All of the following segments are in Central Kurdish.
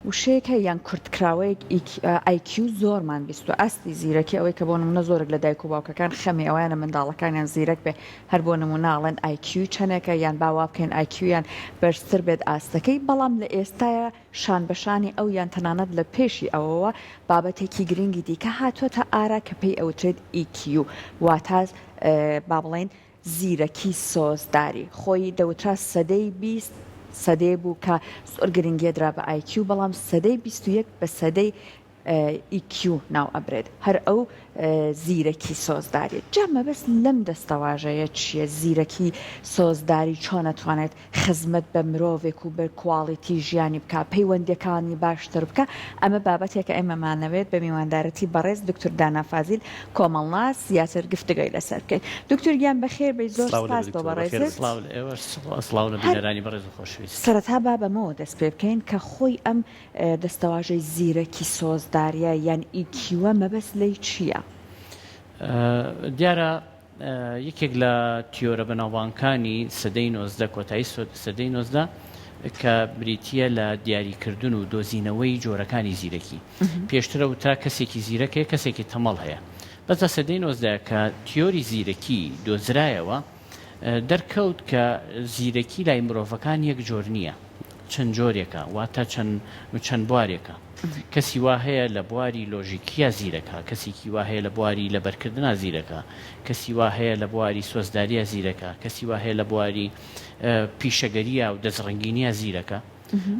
وشەیەکە یان کورتکراوەیەک IQ زۆرمان بیست و ئاستی زیرەکی ئەوەی کە بۆ نمونە زۆرێک لە دایک و باوکەکان خەمی ئەویانە منداڵەکانیان زیرەک بێ هەر بۆ نموناڵەن IQ چەندێکە یان باوا بکەین IQ یان بەرزتر بێت ئاستەکەی بەڵام لە ئێستاە شان بەشانی ئەو یان تەنانەت لە پێشی ئەوەوە بابەتێکی گرنگی دیکە هاتووەتە ئارا کە پێی ئەوترێت EQ واتە با بڵێن زیرەکی سۆزداری خۆی دەوترا سەدەی 20 سەدەی بوو کە زۆر گرنگیە درا بە IQ بەڵام سەدەی 21 بە سەدەی EQ ناو ئەبرێت هەر ئەو زیرەکی سۆزداری جا مەبەست لەم دەستەواژەیە چییە زیرەکی سۆزداری چۆن ئەتوانێت خزمەت بە مرۆڤێک و بە کواڵیتی ژیانی بکە پەیوەندیەکانی باشتر بکە ئەمە بابەتێکە ئێمەمانەوێت بە میواندارەتی بەڕێز دکتۆر دانا فازیل کۆمەڵناس یاسەر گفتگۆی لەسەر بکەین دکتۆر گیان بەخێر بێ زۆر سپاس بۆ بەڕێزت سەرەتا با بەمەوە دەست پێ بکەین کە خۆی ئەم دەستەواژەی زیرەکی سۆزداریە یان ئیکیوە مەبەست لەی چییە؟ دیارە یەکێک لە تیۆرە بەناوبانگەکانی سەدەی 19 کۆتایی سەدەی 19 کە بریتیە لە دیاریکردن و دۆزینەوەی جۆرەکانی زیرەکی پێشترە وتا کەسێکی زیرەکەیە کەسێکی تەمەڵ هەیە بەس سەدەی 19 کە تیۆری زیرەکی دۆزرایەوە دەرکەوت کە زیرەکی لای مرۆڤەکان یەک جۆر نییە چەند جۆرێکە واتە چەند بوارێکە کەسی وا هەیە لە بواری لۆژیکیە زیرەکە کەسێکی وا هەیە لە بواری لەبەرکردنا زیرەکە کەسی وا هەیە لە بواری سۆزداریە زیرەکە کەسی وا هەیە لە بواری پیشەگەریە و دەستڕنگینیە زیرەکە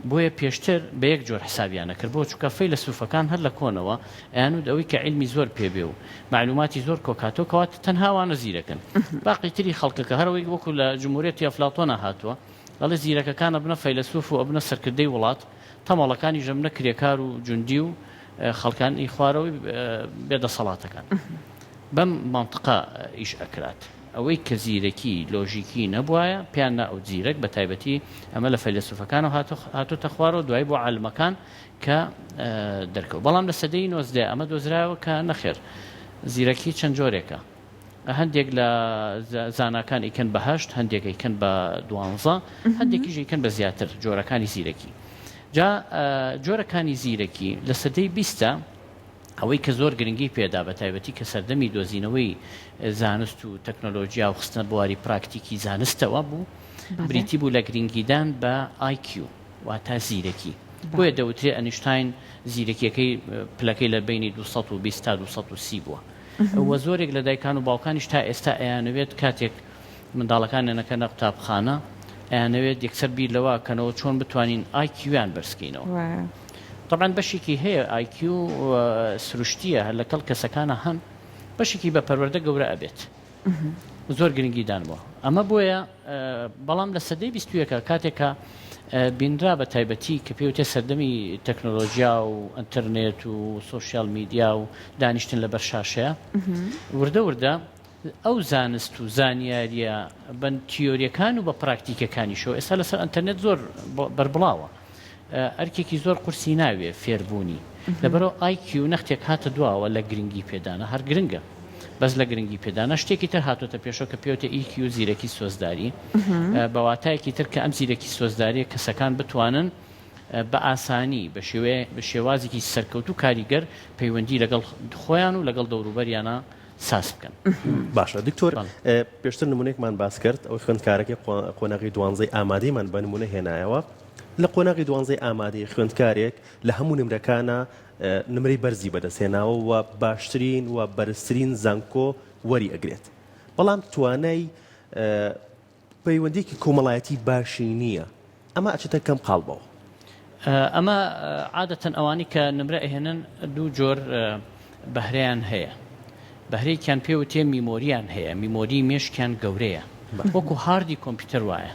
بۆیە پێشتر بە یەک جۆر حسابیانە کرد بۆ چووکە فەیلسوفەکان هەر لە کۆنەوە ئەیانود ئەوەی کە عیلمی زۆر پێبێ و معلوماتی زۆر کۆکاتۆ کەواتە تەنهاوانە زیرەکەن باقی تری خەڵکەکە هەروەی وەکو لە جمهوریەتی ئەفلاتۆنە هاتووە ئەڵێ زیرەکەکانە بنە فەیلسوف و ئەبنە سەرکردەی وڵات تەمەڵەکانی ژەمنە کرێکار و جوندی و خەڵکانی خوارەوەی بێدەسەڵاتەکان بەم مانتقا ئیش ئەکرات ئەوەی کە زیرەکی لۆژیکی نەبووایە پیان ناوت زیرەک بە تایبەتی ئەمە لە فەیلسوفەکانەوە هاتوتە خوارەوە دوای بۆ عالمەکان کە دەرکەوت بەڵام لە سەدەی 19 ئەمە دۆزراوە کە نەخێر زیرەکی چەند جۆرێکە هەندێک لە زاناکان ئیکەن بە 8 هەندێک ئیکەن بە 12 هەندێکیش ئیکەن بە زیاتر جۆرەکانی زیرەکی جا جۆرەکانی زیرەکی لە سەدەی 20 ئەوەی کە زۆر گرنگی پێدا بە تایبەتی کە سەردەمی دۆزینەوەی زانست و تەکنۆلۆژیا و خستنە بواری پراکتیکی زانستەوە بوو بریتی بوو لە گرنگیدان بە IQ واتە زیرەکی بۆیە دەوترێت ئەنیشتاین زیرەکیەکەی پلەکەی لە بینی 220 تا 230 بووە ئەوە زۆرێک لە دایکان و باوکانیش تا ئێستا ئەیانەوێت کاتێک منداڵەکان نەکەنە قوتابخانە ئەیانەوێت یەکسەر بیر لەوە کەنەوە چۆن بتوانین IQ-یان بەرزکەینەوە طبعاً بەشێکی هەیە IQ سروشتیە هەر لەگەڵ کەسەکانە هەن بەشێکی بە پەروەردە گەورە ئەبێت زۆر گرنگی دانەوە ئەمە بۆیە بەڵام لە سەدەی 21 کاتێکە بینرا بە تایبەتی کە پێوتێ سەردەمی تەکنۆلۆژیا و ئەنتەرنێت و سۆشیال میدیا و دانیشتن لە بەرشاشەیە وردە وردە ئەو زانست و زانیاریە بەن تیۆریەکان و بە پراکتیکەکانیشەوە ئێستا لەسەر ئەنتەرنێت زۆر بربڵاوە ئەرکێکی زۆر قورسی ناوێ فێربوونی لەبەرەوە IQ نەختێک هاتە دواوە لە گرنگی پێدانە هەر گرنگە بەس لە گرنگی پێدانە شتێکی تر هاتوۆتە پێشەوە کە پێوتە EQ زیرەکی سۆزداری بە واتایەکی تر کە ئەم زیرەکی سۆزداریە کەسەکان بتوانن بە ئاسانی بە شێوازێکی سەرکەوت و کاریگەر پەیوەندی لەگەڵ خۆیان و لەگەڵ دەوروبەریانە ساس بکەن باشە دکتۆر پێشتر نمونێکمان باس کرد ئەو خوێندکارێکی قۆناغی 12 ئامادەیمان بە نمونە هێنایەوە لە قۆناغی 12 ئامادەی خوێندکارێک لە هەموو نمرەکانە نمرەی بەرزی بەدەستێناوە و باشترین و بەرزترین زانکۆ وەری ئەگرێت بەڵام توانای پەیوەندیکی کۆمەڵایەتی باشی نییە ئەمە ئەچێتە کەم قاڵبەوە ئەمە عادەتەن ئەوانی کە نمرە ئەهێنن دوو جۆر بەهرەیان هەیە بەهرەیەکیان پێوتێ میمۆریان هەیە میمۆری مێشکیان گەورەیە وەکو هاردی کۆمپیوتەر وایە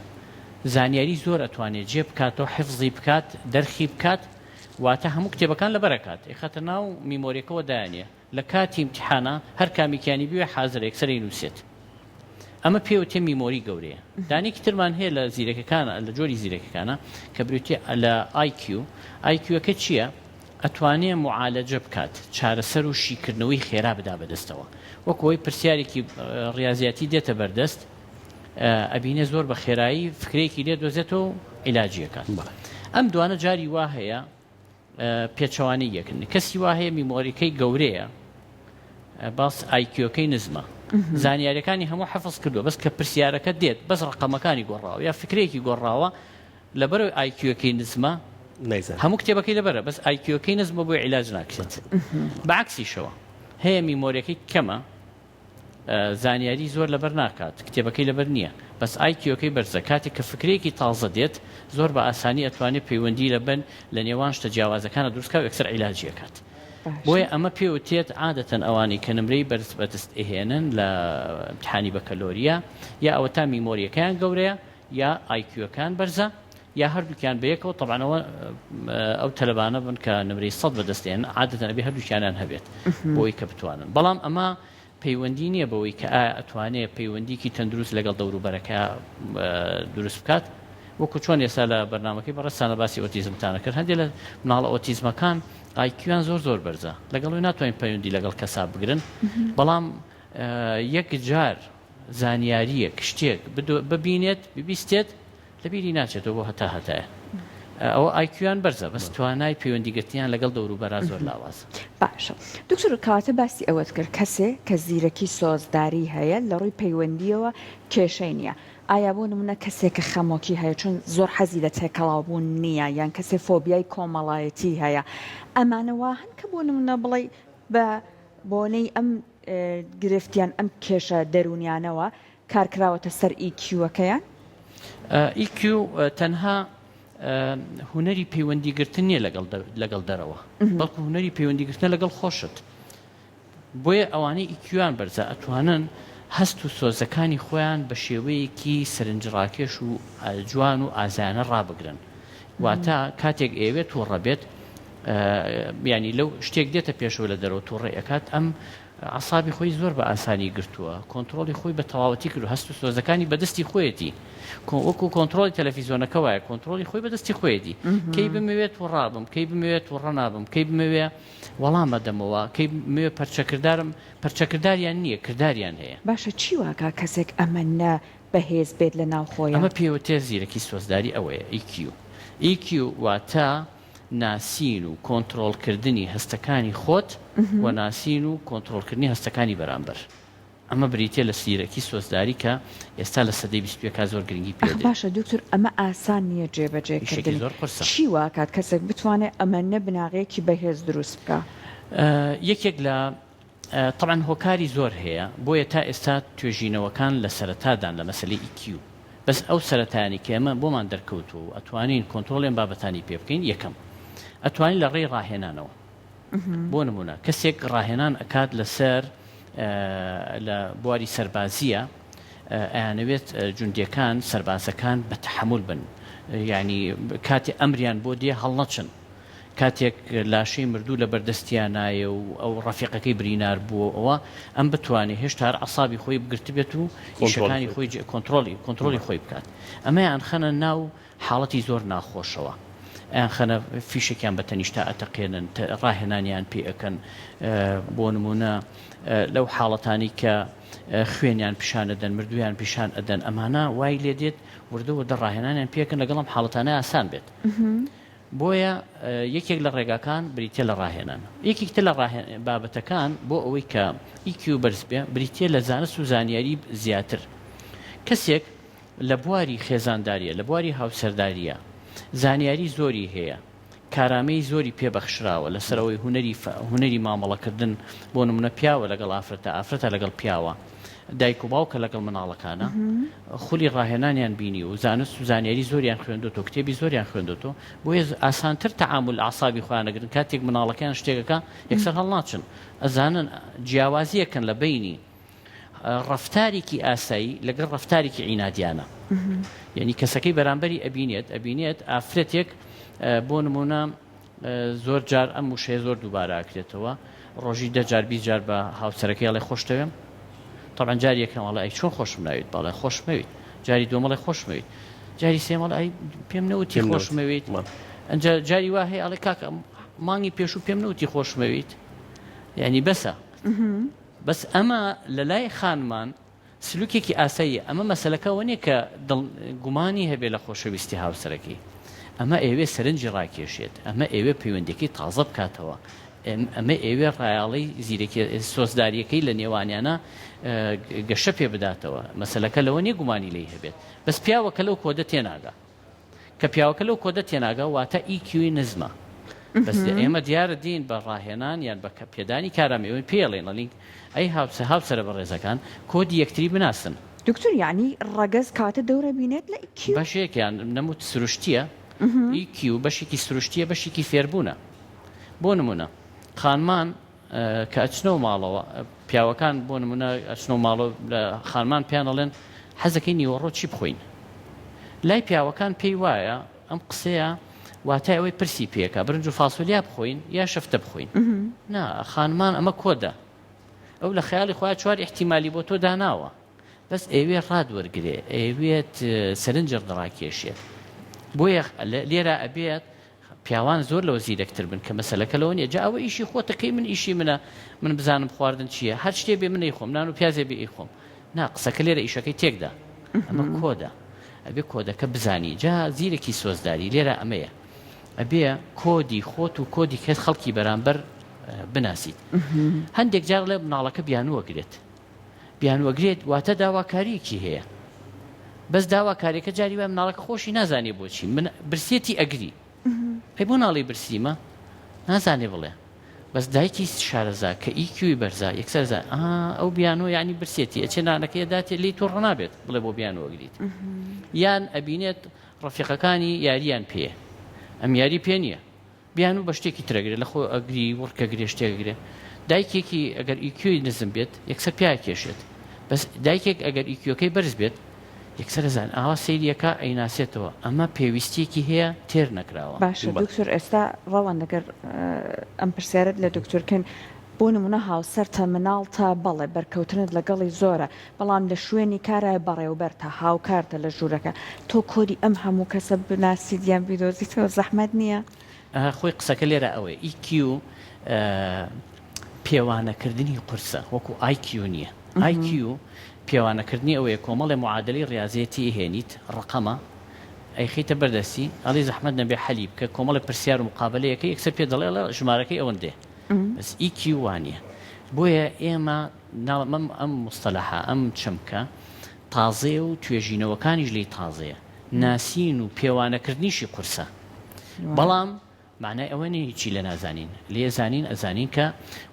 زانیاری زۆر ئەتوانێت جێ بکاتەوە حفزی بکات دەرخی بکات واتە هەموو کتێبەکان لەبەرەکات خەتە ناو میمۆریەکەەوە دایانێ لە کاتی امتحانە هەر کامیکیانی بوێ حازرە یەکسەرەی نووسێت ئەمە پێوتێ میمۆری گەورەیە دانێکی ترمان هەیە لە زیرەکەکانە لە جۆری زیرەکەکانە کە بروتێ لە IQ-ەکە چییە؟ ئەتوانێ معالەجە بکات چارەسەر و شیکردنەوەی خێرا بدا بەدەستەوە وەکەوەی پرسیارێکی ڕاضیاتی دێتە بەردەست ئەبینێ زۆر بە خێرایی فکرێکی لێ دۆزێتەوە عیلاجیەکان ئەم دوانە جاری وا هەیە پێچەوانی یەکن کەسی وا هەیە میمۆریەکەی گەورەیە باس ئایکیۆکەی نزمە زانیاریەکانی هەموو حەفظ کردووە بەس کە پرسیارەکە دێت بەس ڕقەمەکانی گۆڕاوە یا فکرێکی گۆڕاوە لەبەرەوەی ئایکیۆکەی نزمە هەموو کتێبەکەی لەبەرە بەس ئایکیۆکەی نزمە بۆی عیلاج ناکرێت بەعکسیشەوە هەیە میمۆریەکەی کەمە زانیاری زۆر لەبەر ناکات کتێبەکەی لەبەر نییە بەس ئایکیۆکەی بەرزە کاتێک کە فکرێکی تازە دێت زۆر بە ئاسانی ئەتوانێت پەیوەندی لەبەن لە نێوان شتە جیاوازەکانە دروستکە و یەکسەر عیلاجیەکات بۆیە ئەمە پێوتێت عادەتەن ئەوانی کە نمرەی بەرز بەدەست ئێهێنن لە امتحانی بەکەلۆریە یا ئەوە تا میمۆریەکەیان گەورەیە یا ئایکیۆکان بەرزە یا هەردووکیان بەیەکەوە طبعاًەوە ئەو تەلەبانە بن کە نمرەی 100 بەدەستێن عادەتەن ئەبێ هەردووکیانیان هەبێت بۆی کە بتوانن بەڵام ئەمە پەیوەندی نییە بەوەی کە ئەتوانێت پەیوەندیکی تەندروست لەگەڵ دەوروبەرەکە دروست بکات وەکو چۆن ئێستا لە بەرنامەکەی بەڕستانە باسی ئۆتیزمتانە کرد هەندێک لە مناڵە ئۆتیزمەکان ئایکیویان زۆر بەرزە لەگەڵ ناتوانین پەیوەندی لەگەڵ کەسا بگرن بەڵام یەک جار زانیاریەک شتێک ببینێت ببیستێت لەبیری ناچێتەوە بۆ هەتایە ئەوە ئایکیویان بەرزە بەس توانای پەیوەندیگرتیان لەگەڵ دەوروبەرا زۆر لاوازە باشە دکتۆر کاتە باسی ئەوەت کرد کەسێ کە زیرەکی سۆزداری هەیە لە ڕووی پەیوەندیەوە کێشەی نییە ئایا بۆ نمونە کەسێک کە خەمۆکی هەیە چون زۆر حەزی لە تێکەڵاوبوون نییە یان کەسێ فۆبیای کۆمەڵایەتی هەیە ئەمانەوە هەن کە بۆ نمونە بڵێ بە بۆنەی ئەم گرفتیان ئەم کێشە دەرونیانەوە کارکراوەتە سەر ئیکیوەکەیان ئیکیو تەنها هوەری پەیوەندیگرتن نییە لەگەڵ دەرەوە بەڵکو هوەری پەیوەندیگرتنە لەگەڵ خۆشت بۆیە ئەوانەی ئیکیویان بەرزە ئەتوانن هەست و سۆزەکانی خۆیان بە شێوەیەکی سەرنجڕاکێش و جوان و ئازانە ڕابگرن واتە کاتێک ئێوێت تووڕەبێت ینی لەو شتێک دێتە پێشەوە لە دەرەوە تووڕێەکات ئەم عسابی خۆی زۆر بە ئاسانی گرتووە کۆنتترۆلی خۆی بە تەواوەتی کرد و هەست و سۆزەکانی بەدەستی خۆیەتی وەکو کۆنتترۆلی تەلەڤیزیۆنەکە وایە کۆنتترۆلی خۆی بەدەستی خۆیەتی کەی بمەوێت و ڕابم کەی بمەوێت و ڕەنابم کەی بمەوێ وەڵامە دەمەوە کەی بمەوێ پەرچەکرداریان نییە کرداریان هەیە باشە چی واکە کەسێک ئەمە نە بەهێز بێت لە ناو خۆیان ئەمە پێوتێ زیرەکی سۆزداری ئەوەیە ئیکیو واتە ناسین و کۆنتترۆلکردنی هەستەکانی خۆت و ناسین و کۆنتترۆلکردنی هەستەکانی بەرامبەر ئەمە بریتە لە سیرەکی سۆزداری کە ئێستا لە سەدەی 21 زۆر گرنگی پێ باشە دکتۆر ئەمە ئاسان نییە جێبەجێکردن چی واکات کەسێک بتوانێت ئەمە نە بناغەیەکی بەهێز دروست بکە یەکێک لە طبعاً هۆکاری زۆر هەیە بۆیە تا ئێستا توێژینەوەکان لە سەرەتادان لە مەسەلەی ئیکیو بەس ئەو سەرەتانی کە ئێمە بۆمان دەرکەوت و ئەتوانین کۆنتترۆڵیان بابەتانی پێ بکەین یەکەم ئەتوانین لە ڕێی ڕاهێنانەوە بۆ نمونە کەسێک ڕاهێنان ئەکات لەسەر لە بواری سەربازیە ئەیانەوێت جوندیەکان سەربازەکان بە تەحمل بن یعنی کاتێک ئەمریان بۆ دێ هەڵ نەچن کاتێک لاشەی مردوو لە بەردەستیان نایە و ئەو ڕەفیقەکەی برینار بووە ئەوە ئەم بتوانێت هێشتا عەسابی خۆی بگرت بێت و ئیشەکانی خۆی کۆنتترۆلی خۆی بکات ئەمەیان خەنە ناو حاڵەتی زۆر ناخۆشەوە ئەیان خەنە فیشێکیان بە تەنیشتا ئەتەقێنن ڕاهێنانیان پێ ئەەکەن بۆ نمونە لەو حاڵەتانی کە خوێنیان پیشان ئەدەن مردویان پیشان ئەدەن ئەمانە وای لێ دێت وردەوە ڕاهێنانیان پێکەن لەگەڵم حاڵەتانە ئاسان بێت بۆیە یەکێک لە ڕێگاکان بریتە لە ڕاهێنان یەکێکتە لە بابەتەکان بۆ ئەوەی کە ئیکیو بەرز بێ بریتە لە زانست و زانیاری زیاتر کەسێک لە بواری خێزانداریە لە بواری هاوسەرداریە زانیاری زۆری هەیە کارامەی زۆری پێبەخشراوە لەسەرەوەی هوەری مامەڵەکردن بۆ نمونە پیاوە لەگەڵ ئافرەتە لەگەڵ پیاوە دایک و باوکە لەگەڵ مناڵەکانە خولی ڕاهێنانیان بینی و زانست و زانیاری زۆریان خوێندوتەوە کتێبی زۆریان خوێندوتەوە بۆیە ئاسانتر تەعامل عەسابی خۆیان ئەگرن کاتێک مناڵەکان شتێکەکە یەکسەر هەڵناچن ئەزانن جیاوازیەکەن لە بینی ڕەفتارێکی ئاسایی لەگەڵ ڕەفتارێکی عینادیانە یعنی کەسەکەی بەرامبەری ئەبینێت ئافرەتێک بۆ نمونە زۆر جار ئەم وشەیە زۆر دووبارە ئاکرێتەوە ڕۆژی 10 جار 20 جار بە هاوسەرەکەی ئەڵێ خۆشتەوێم طبعا جاری یەکەم وڵای چۆن خۆشم ناوێت باڵێ خۆشمەوێت جاری دووەمەڵی خۆشمەوێت جاری سێمەڵ ئەی پێم نەوتی خۆشمەوێت ئەنجا جاری وا هەیە ئەڵێ کاکە مانگی پێش و پێم نەوتی خۆشمەوێت یعنی بەسە بەس ئەمە لە لای خانمان سلوکێکی ئاساییە ئەمە مەسەلەکە وەنێ کە گومانی هەبێ لە خۆشەویستی هاوسەرەکەی ئەمە ئێوێ سەرنجی ڕاکێشێت ئەمە ئێوێ پەیوەندێکی تازە بکاتەوە ئەمە ئێوێ ڕایاڵی زیرەکی سۆزداریەکەی لە نێوانیانە گەشە پێ بداتەوە مەسەلەکە لەوە نیە گومانی لێی هەبێت بەس پیاوەکە لەو کۆدە تێناگا کە پیاوەکە لەو کۆدە تێناگا واتە ئیکیوی نزمە بەس ئێمە دیارە دین بە ڕاهێنان یان بە پێدانی کارامەوەی پێڵێن لەلینک ئەی هاوسەرە بەڕێزەکان کۆدی یەکتری بناسن دکتور یعنی ڕەگەز کاتە دەورە بینێت لە ئیکیو بەشێکیان نەموت سروشتیە ئیکیو بەشێکی سروشتیە بەشێکی فێربوونە بۆ نمونە خانمان کە ئەچنەوە ماڵەوە پیاوەکان بۆ نمونە ئەچنەوە ماڵەوە لە خانمان پیان دەڵێن حەزەکەی نیوەڕۆ چی بخۆین لای پیاوەکان پێی وایە ئەم قسەیە واتای ئەوەی پرسی پێکە برنج و فاسۆلیا بخۆین یا شەفتە بخۆین نا خانمان ئەمە کۆدە ئەو لە خەیاڵی خۆیان چوار احتیمالی بۆ تۆ داناوە بەس ئێوێ ڕادوەرگرێ ئەوێت سەرنجر دەڕاکێشێت بۆیە لێرە ئەبێت پیاوان زۆر لەوە زیرەکتر بن کە مەسەلەکە لەوە نیە جا ئەوە ئیشی خۆتەکەی من ئیشی منە من بزانم خواردن چییە هەر شتێ بێ منەی خۆم نان و پیازێ بێ خۆم نا قسەکە لێرە ئیشەکەی تێکدا ئەمە کۆدە ئەبێ کۆدەکە بزانی جا زیرەکی سۆزداری لێرە ئەمەیە ئەبێ کۆدی خۆت و کۆدی کەس خەڵکی بەرامبەر بناسیت هەندێک جار لێ مناڵەکە بیانوەگرێت بیانوەگرێت واتە داواکاریەکی هەیە بەس داواکاریەکە جاری وای مناڵەکە خۆشی نازانێ بۆچی من برسێتی ئەگری پێی بۆ ناڵی برسیمە نازانێ بڵێ بەس دایکی شارەزا کە ئیکیوی بەرزا یەکسەر زان ئەو بیانۆ یعنی برسێتی ئەچێ نانەکەی داتێ لی تۆ ڕنابێت بڵێ بۆ بیانوەگریت یان ئەبینێت ڕەفیقەکانی یاریان پێ ئەم یاری پێ نییە بیان و بە شتێکی ترەگرێت لە خۆ ئەگری وڕکەگرێ شتێکگرێ دایکێکی ئەگەر ئیکیۆی نزم بێت یەکسەر پیا کێشێت بەس دایکێک ئەگەر ئیکیۆکەی بەرز بێت یەکسەر زان ئاوا سەیریەکە ئەیناسێتەوە ئەمە پێویستیەکی هەیە تێر نەکراوە باشە دکتۆر ئێستا ڕەوان دەگەر ئەم پرسیارەت لە دکتۆرکن بۆ نمونە هاوسەرتە مناڵتە بەڵێ بەرکەوتنت لەگەڵی زۆرە بەڵام لە شوێنی کارە بەڕێوەبەرتە هاوکارتە لە ژوورەکە تۆ کۆدی ئەم هەموو کەسە بناسیت یان بیدۆزیتەوە زەحمەت نییە خۆی قسەکە لێرە ئەوەیە ئیکیو پێوانەکردنی قورسە وەکو ئایکیو نییە ئایکیو پێوانەکردنی ئەوەیە کۆمەڵی معادلەی ڕاضیەتی هێنیت ڕقەمە ئەیخیتە بەردەستی ئەڵی زەحمەت نەبێ حەلی بکە کۆمەڵی پرسیار و مقابلەیەکە یەکسەر پێ دەڵێ ژمارەکەی ئەوەندێ بەس ئیکیو وانە بۆیە ئێمە ئەم مستەلەحە ئەم چەمکە تازەیە و توێژینەوەکانیش لی تازەیە ناسین و پێوانەکردنیشی قورسە بەڵام معنای ئەوە نیە هیچی لە نازانین لێ زانین ئەزانین کە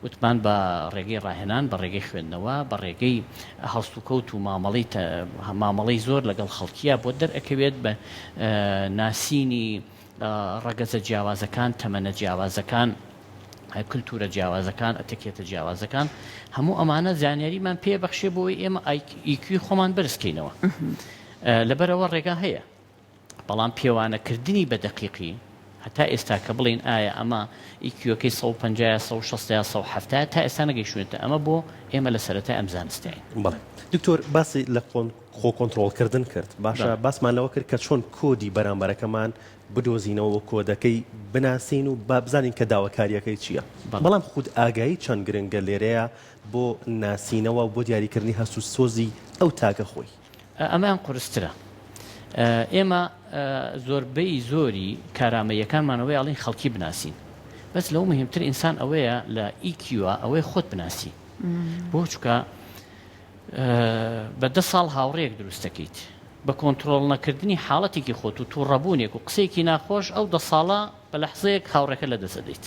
وتمان بە ڕێگەی ڕاهێنان بە ڕێگەی خوێندنەوە بە ڕێگەی هەڵست و کەوت و مامەڵەی زۆر لەگەڵ خەڵکیە بۆ دەرئەکەوێت بە ناسینی ڕەگەزە جیاوازەکان تەمەنە جیاوازەکان کللتورە جیاوازەکان ئەتەکێتە جیاوازەکان هەموو ئەمانە زانیاریمان پێبەخشێ بۆی ئێمە ئیکوی خۆمان بەرزکەینەوە لەبەرەوە ڕێگا هەیە بەڵام پێوانەکردنی بە دەقیقی هەتا ئێستا کە بڵین ئایا ئەمە ئیکیۆکەی 150 160 170 تا ئێستا نەگەیشتوێتە ئەمە بۆ ئێمە لە سەرەتای ئەم زانستین بەڵێ دکتۆر باسی لە خۆ کۆنتترۆلکردن کرد باشە باسمان لەوە کرد کە چۆن کۆدی بەرامبەرەکەمان بدۆزینەوە کۆدەکەی بناسین و بابزانین کە داواکاریەکەی چییە بەڵام خود ئاگایی چەند گرنگە لێرەیە بۆ ناسینەوە بۆ دیاریکردنی هەست و سۆزی ئەو تاکە خۆی ئەمان قورسترە ئێمە زۆربەی زۆری کارامەیەکانمانەوەی ئەڵین خەڵکی بناسین بەس لەو مهمتر ئینسان ئەوەیە لە ئیکیوە ئەوەی خۆت بناسی بۆ چکە بە 10 ساڵ هاوڕێک دروستەکەیت بە کۆنتترۆل نەکردنی حاڵەتێکی خۆت و تووڕەبوونێک و قسەیەکی ناخۆش ئەو 10 ساڵە بە لەحزەیەک هاوڕێکە لە دەسەدەیت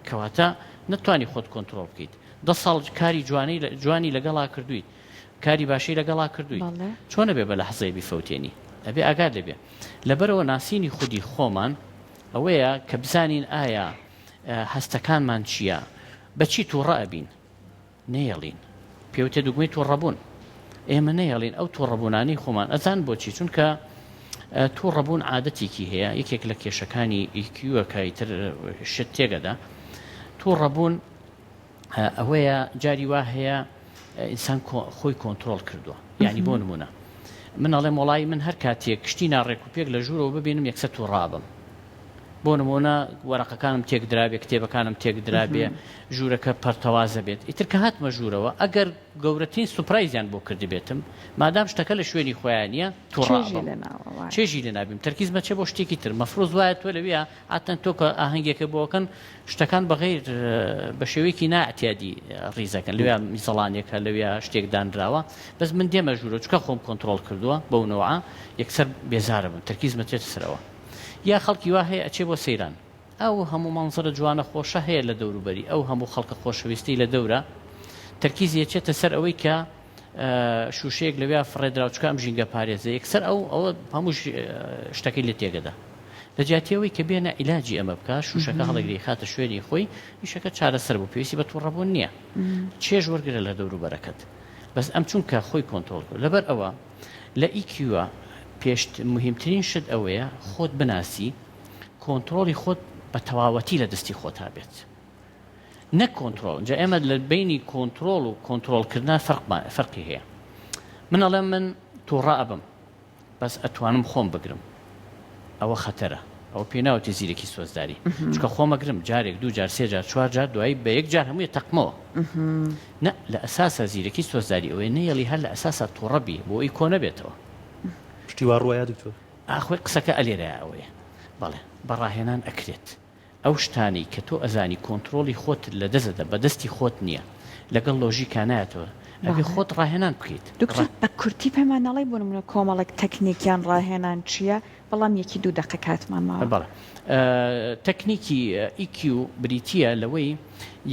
کەواتە نەتوانی خۆت کۆنتترۆل بکەیت 10 ساڵ کاری جوانی لەگەڵا کردویت کاری باشەی لەگەڵا کردویت چۆنە بێ بە لەحزەیە بیفەوتێنی ئەبێ ئاگاد لەبێ لەبەرەوە ناسینی خودی خۆمان ئەوەیە کە بزانین ئایا هەستەکانمان چییە بەچی تووڕە ئەبین نەیەڵین پێوتێ دوگمەی تووڕەبوون ئێمە نەیەڵین ئەو تووڕەبوونانی خۆمان ئەزان بۆچی چونکە تووڕەبوون عادەتێکی هەیە یەکێک لە کێشەکانی ئیکیوەکەیتر شت تێگەدا تووڕەبوون ئەوەیە جاری وا هەیە ئینسان خۆی کۆنتترۆل کردووە یعنی بۆ نمونە من ئەڵێ وڵی من هەر کاتێک کشتی ناڕێک و پێک لە ژوورەوە ببینم یەکسەر تووڕابم بۆ نمونە وەرەقەکانم تێک درابێ کتێبەکانم تێک درابێ ژوورەکە پەرتەوازە بێت ئیتر کە هاتمە ژوورەوە ئەگەر گەورەترین سوپرایزیان بۆ کردی بێتم مادام شتەکە لە شوێنی خۆیان نیە چێژی لە نابیم تەرکیزمە چێ بۆ شتێکی تر مەفروض وایە تۆ لەوێ ئاتەن تۆ کە ئاهەنگێکە بۆکەن شتەکان بەغیر بە شێوەیەکی نائەتیادی ڕیزەکەن لەوێ میزەڵانێکە لەوێ شتێک دانراوە بەس من دێمە ژوورە چکە خۆم کۆنتترۆل کردووە بەو نەوە یەکسەر بێزارە بم تەرکیزمە چێت سرەوە یا خەڵکی وا هەیە ئەچێ بۆ سەیران ئەو هەموو مانزرە جوانە خۆشە هەیە لە دەوروبەری ئەو هەموو خەڵکە خۆشەویستی لە دەورە تەرکیزی یەچێتە سەر ئەوەی کە شوشەیەک لەوێ فڕێدراوچکە ئەم ژینگە پارێزە یەکسەر ئەوە هەموو شتەکەی لە تێگەدا لە جاتیەوەی کە بێنە عیلاجی ئەمە بکە شوشەکە هەڵەگری خاتە شوێنی خۆی ئیشەکە چارەسەر بوو پێویستی بە تووڕەبوون نییە چێژ وەرگرە لە دەوروبەرەکەت بەس ئەم چونکە خۆی کۆنتترۆل کرد لەبەر ئەوە لە ئیکیوە پێشت مهمترین شت ئەوەیە خۆت بناسی کۆنتترۆلی خۆت بە تەواوەتی لە دەستی خۆت هابێت نەک کۆنتترۆل جا ئێمە لە بینی کۆنتترۆل و کۆنتترۆلکردن فەرقی هەیە من ئەڵێم من تووڕە ئەبم بەس ئەتوانم خۆم بگرم ئەوە خەتەرە ئەو پێناوەتی زیرەکی سۆزداری چکە خۆمەگرم جارێک دوو جار سێ جار چوار جار دوایی بە یەک جار هەمووی تەقمەوە نە لە ئەساسە زیرەکی سۆزداری ئەوەی نەیەڵی هەر لە ئەساسە تووڕەبی بۆ ئەی کۆ نەبێتەوە پشتی وا ڕوایە دکتۆر ئاخۆی قسەکە ئەلێرەیە ئەوەیە بەڵێ بەڕاهێنان ئەکرێت ئەو شتانی کە تۆ ئەزانی کۆنتترۆلی خۆت لە دەستەدا بە دەستی خۆت نییە لەگەڵ لۆژیکانایەتەوە ئەبێ خۆت ڕاهێنان بکەیت دکتۆر بە کورتی پەیمانەڵی بۆ نمونە کۆمەڵێک تەکنیکیان ڕاهێنان چییە بەڵام یەکی دوو دەقە کاتمان ماوە بەڵێ تەکنیکی EQ بریتیە لەوەی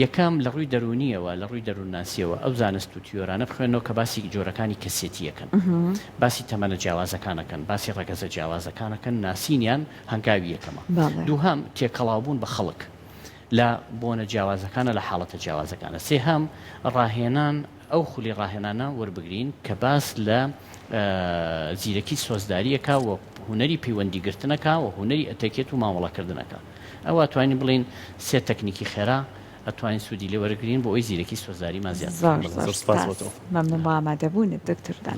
یەکەم لە ڕووی دەرونیەوە لە ڕووی دەروونناسیەوە ئەو زانست و تیۆرانە بخوێنەوە کە باسی جۆرەکانی کەسێتیەکەن باسی تەمەنە جیاوازەکانەکەن باسی ڕەگەزە جیاوازەکانەکەن ناسینیان هەنگاوی یەکەمە دووهەم تێکەڵاوبوون بە خەڵک لە بۆنە جیاوازەکانە لە حاڵەتە جیاوازەکانە سێهەم ڕاهێنان ئەو خولی ڕاهێنانە وەربگرین کە باس لە زیرەکی سۆزداریەکە و هوەری پەیوەندیگرتنەکە و هوەری ئەتەکێت و مامەڵەکردنەکە ئەوە توانین بڵین سێ تەکنیکی خێرا ئەتوانین سوودی لێ وەرگرین بۆ ئەوی زیرەکی سۆزداریمان زیاتر مەمنون بۆ ئامادەبوونت دکتۆر دان